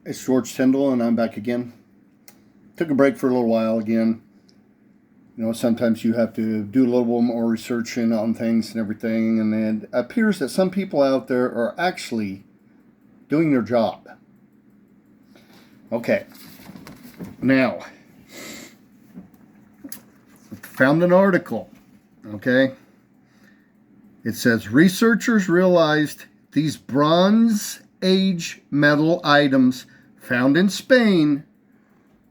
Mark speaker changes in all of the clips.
Speaker 1: It's George Tyndall, and I'm back again. Took a break for a little while again. You know, sometimes you have to do a little bit more research on things and everything, and it appears that some people out there are actually doing their job. Okay, now, found an article, okay? It says, researchers realized these Bronze Age metal items found in Spain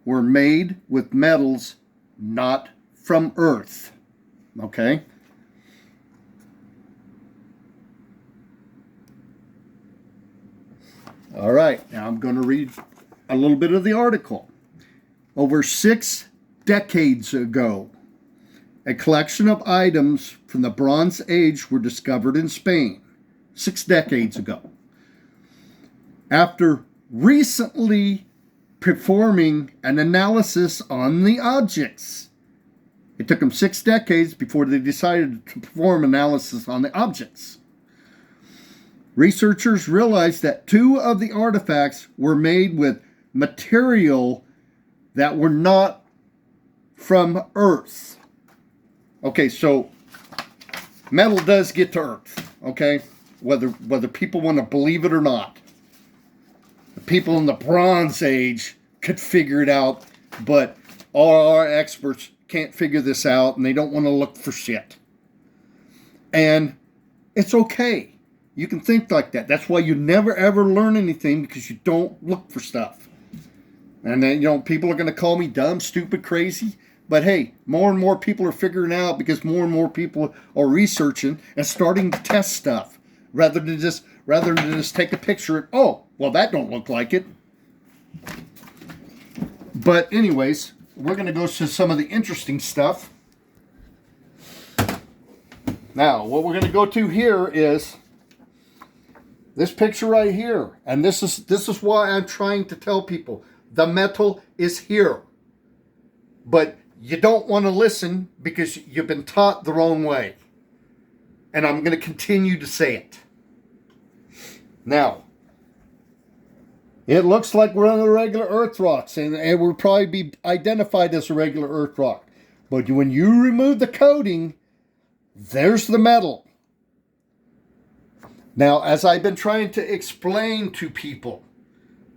Speaker 1: were made with metals not from Earth. Okay? All right, now I'm going to read a little bit of the article. Over 6 decades ago, a collection of items from the Bronze Age were discovered in Spain. 6 decades ago. After recently performing an analysis on the objects. It took them 6 decades before they decided to perform analysis on the objects. Researchers realized that 2 of the artifacts were made with material that were not from Earth. Okay, so metal does get to Earth, okay? Whether people want to believe it or not. The people in the Bronze Age could figure it out, but all our experts can't figure this out, and they don't want to look for shit. And it's okay. You can think like that. That's why you never ever learn anything, because you don't look for stuff. And then, people are going to call me dumb, stupid, crazy. But hey, more and more people are figuring out, because more and more people are researching and starting to test stuff rather than just take a picture and, oh, well, that don't look like it. But anyways, we're going to go to some of the interesting stuff. Now, what we're going to go to here is this picture right here. And this is why I'm trying to tell people the metal is here. But you don't want to listen because you've been taught the wrong way. And I'm going to continue to say it. Now, it looks like we're on the regular Earth rocks, and it will probably be identified as a regular Earth rock. But when you remove the coating, there's the metal. Now, as I've been trying to explain to people,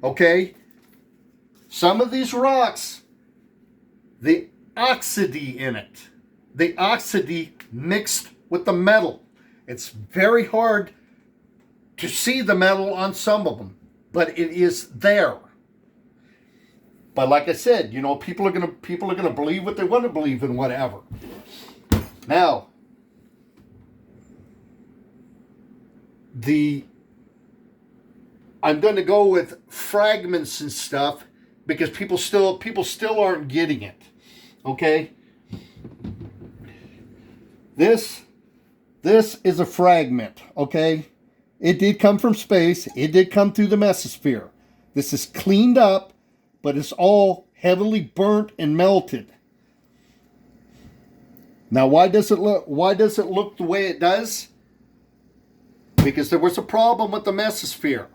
Speaker 1: okay, some of these rocks, the oxidy in it, the oxidy mixed with the metal. It's very hard to see the metal on some of them, but it is there. But like I said, people are gonna believe what they want to believe in, whatever. Now, I'm going to go with fragments and stuff because people still aren't getting it. Okay, this is a fragment. Okay. It did come from space. It did come through the mesosphere. This is cleaned up, but it's all heavily burnt and melted. Now, why does it look the way it does? Because there was a problem with the mesosphere.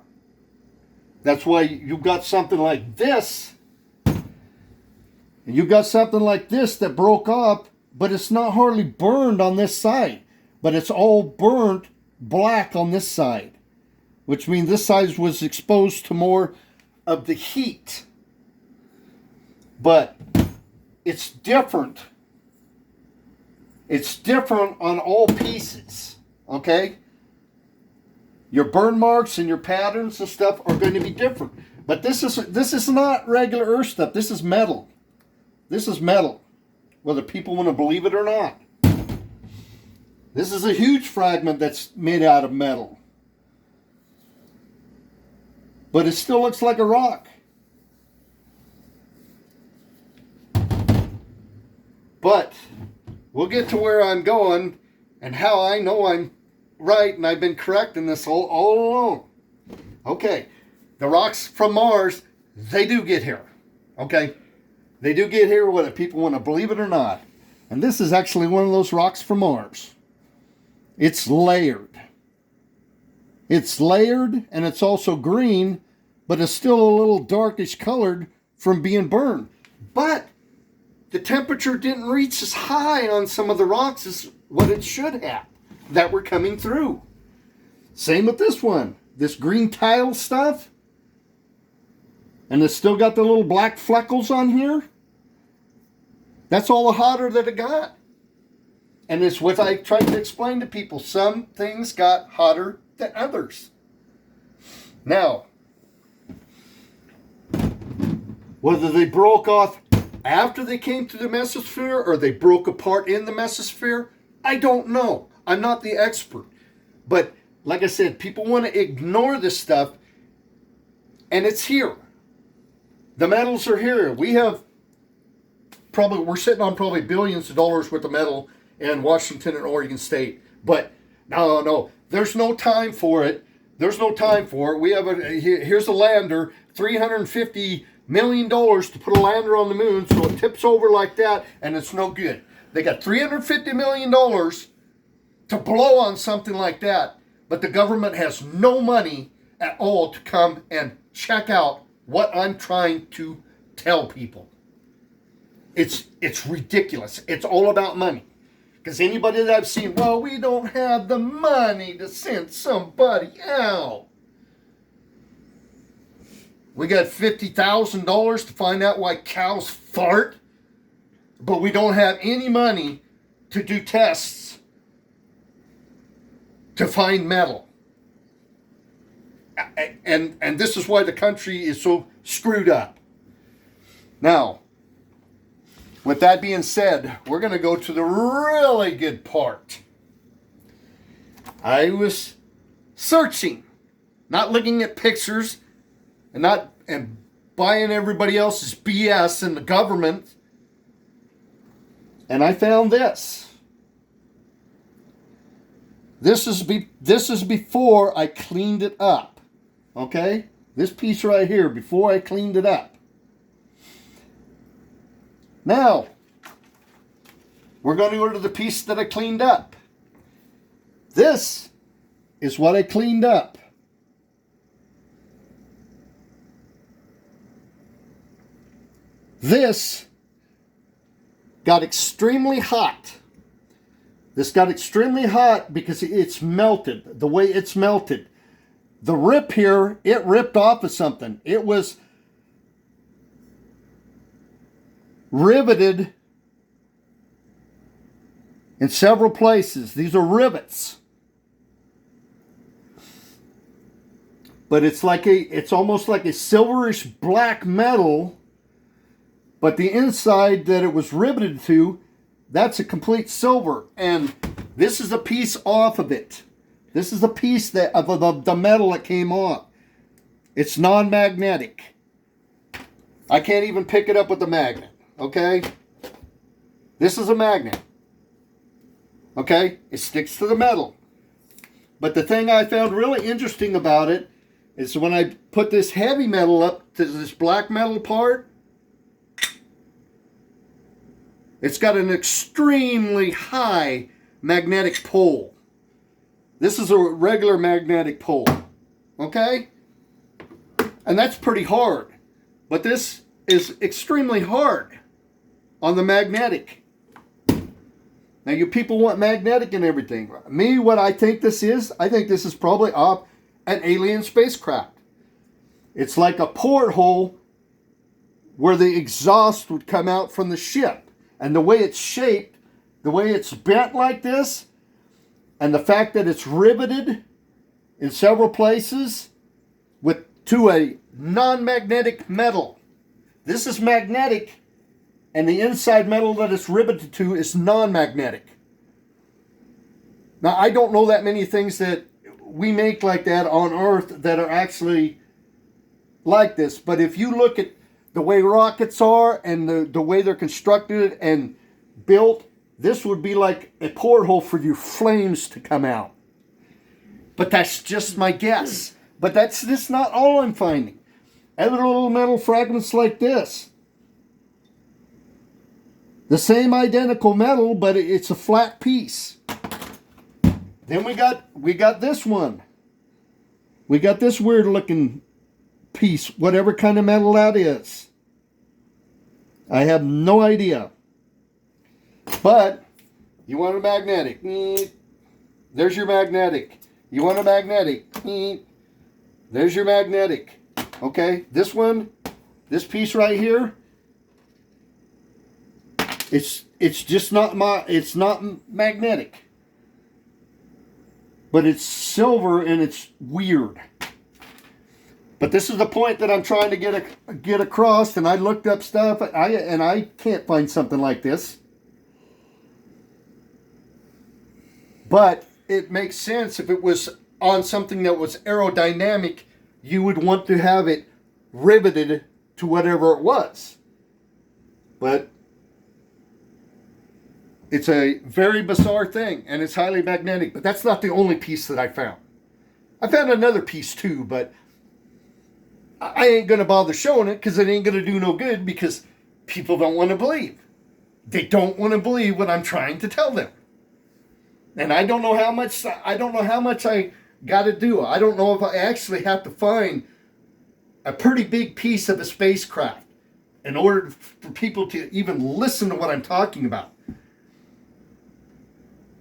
Speaker 1: That's why you've got something like this, and you've got something like this that broke up, but it's not hardly burned on this side, but it's all burnt black on this side, which means this side was exposed to more of the heat. But it's different. It's different on all pieces, okay? Your burn marks and your patterns and stuff are going to be different. But this is not regular Earth stuff. This is metal. This is metal, whether people want to believe it or not. This is a huge fragment that's made out of metal. But it still looks like a rock. But we'll get to where I'm going and how I know I'm right and I've been correct in this all along. Okay, the rocks from Mars, they do get here. Okay, they do get here whether people want to believe it or not. And this is actually one of those rocks from Mars. It's layered. It's layered, and it's also green, but it's still a little darkish colored from being burned. But the temperature didn't reach as high on some of the rocks as what it should have that were coming through. Same with this one. This green tile stuff. And it's still got the little black fleckles on here. That's all the hotter that it got. And it's what I tried to explain to people. Some things got hotter than others. Now, whether they broke off after they came to the mesosphere or they broke apart in the mesosphere, I don't know. I'm not the expert. But like I said, people want to ignore this stuff, and it's here. The metals are here. We're sitting on probably billions of dollars worth of metal in Washington and Oregon State. But no, there's no time for it. There's no time for it. We have here's a lander, $350 million to put a lander on the moon, so it tips over like that, and it's no good. They got $350 million to blow on something like that, but the government has no money at all to come and check out what I'm trying to tell people. It's ridiculous. It's all about money. Because anybody that I've seen, well, we don't have the money to send somebody out. We got $50,000 to find out why cows fart, but we don't have any money to do tests to find metal. And this is why the country is so screwed up. Now, with that being said, we're going to go to the really good part. I was searching, not looking at pictures, and buying everybody else's BS in the government. And I found this. This is before I cleaned it up. Okay? This piece right here, before I cleaned it up. Now, we're going to go to the piece that I cleaned up. This is what I cleaned up. This got extremely hot. This got extremely hot because it's melted. The way it's melted. The rip here, it ripped off of something. It was riveted in several places. These are rivets. But it's almost like a silverish black metal. But the inside that it was riveted to, that's a complete silver. And this is a piece off of it. This is a piece of the metal that came off. It's non-magnetic. I can't even pick it up with a magnet. Okay? This is a magnet. Okay? It sticks to the metal. But the thing I found really interesting about it is when I put this heavy metal up to this black metal part, it's got an extremely high magnetic pole. This is a regular magnetic pole. Okay? And that's pretty hard. But this is extremely hard on the magnetic. Now, you people want magnetic and everything. Me, what I think this is, I think this is probably off an alien spacecraft. It's like a porthole where the exhaust would come out from the ship. And the way it's shaped, the way it's bent like this, and the fact that it's riveted in several places to a non-magnetic metal. This is magnetic, and the inside metal that it's riveted to is non-magnetic. Now, I don't know that many things that we make like that on Earth that are actually like this. But if you look at the way rockets are and the way they're constructed and built, this would be like a porthole for your flames to come out. But that's just my guess. But that's not all I'm finding. Other little metal fragments like this. The same identical metal, but it's a flat piece. Then we got this one. We got this weird looking piece, whatever kind of metal that is. I have no idea. But you want a magnetic. There's your magnetic. You want a magnetic. There's your magnetic. Okay, this one, this piece right here, it's just not it's not magnetic. But it's silver and it's weird. But this is the point that I'm trying to get across, and I looked up stuff, and I can't find something like this. But it makes sense if it was on something that was aerodynamic, you would want to have it riveted to whatever it was. But it's a very bizarre thing, and it's highly magnetic, but that's not the only piece that I found. I found another piece too, but I ain't going to bother showing it because it ain't going to do no good, because people don't want to believe. They don't want to believe what I'm trying to tell them. And I don't know how much I got to do. I don't know if I actually have to find a pretty big piece of a spacecraft in order for people to even listen to what I'm talking about.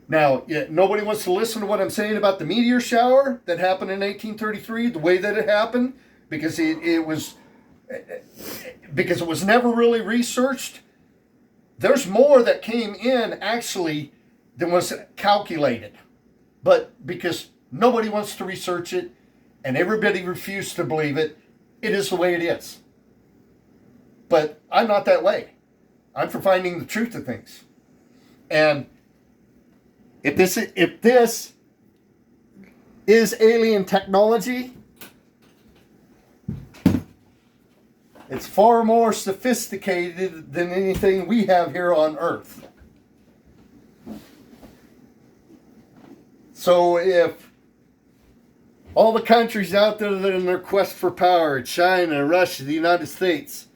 Speaker 1: Now, nobody wants to listen to what I'm saying about the meteor shower that happened in 1833, the way that it happened, because it was never really researched. There's more that came in actually than was calculated, but because nobody wants to research it and everybody refused to believe it, it is the way it is. But I'm not that way. I'm for finding the truth of things. And if this is alien technology, it's far more sophisticated than anything we have here on Earth. So if all the countries out there that are in their quest for power, China, Russia, the United States,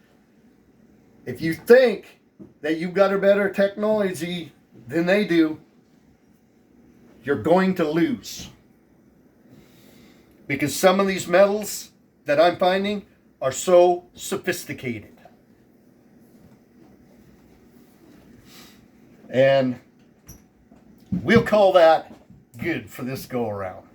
Speaker 1: if you think that you've got a better technology than they do, you're going to lose. Because some of these metals that I'm finding are so sophisticated. And we'll call that good for this go around.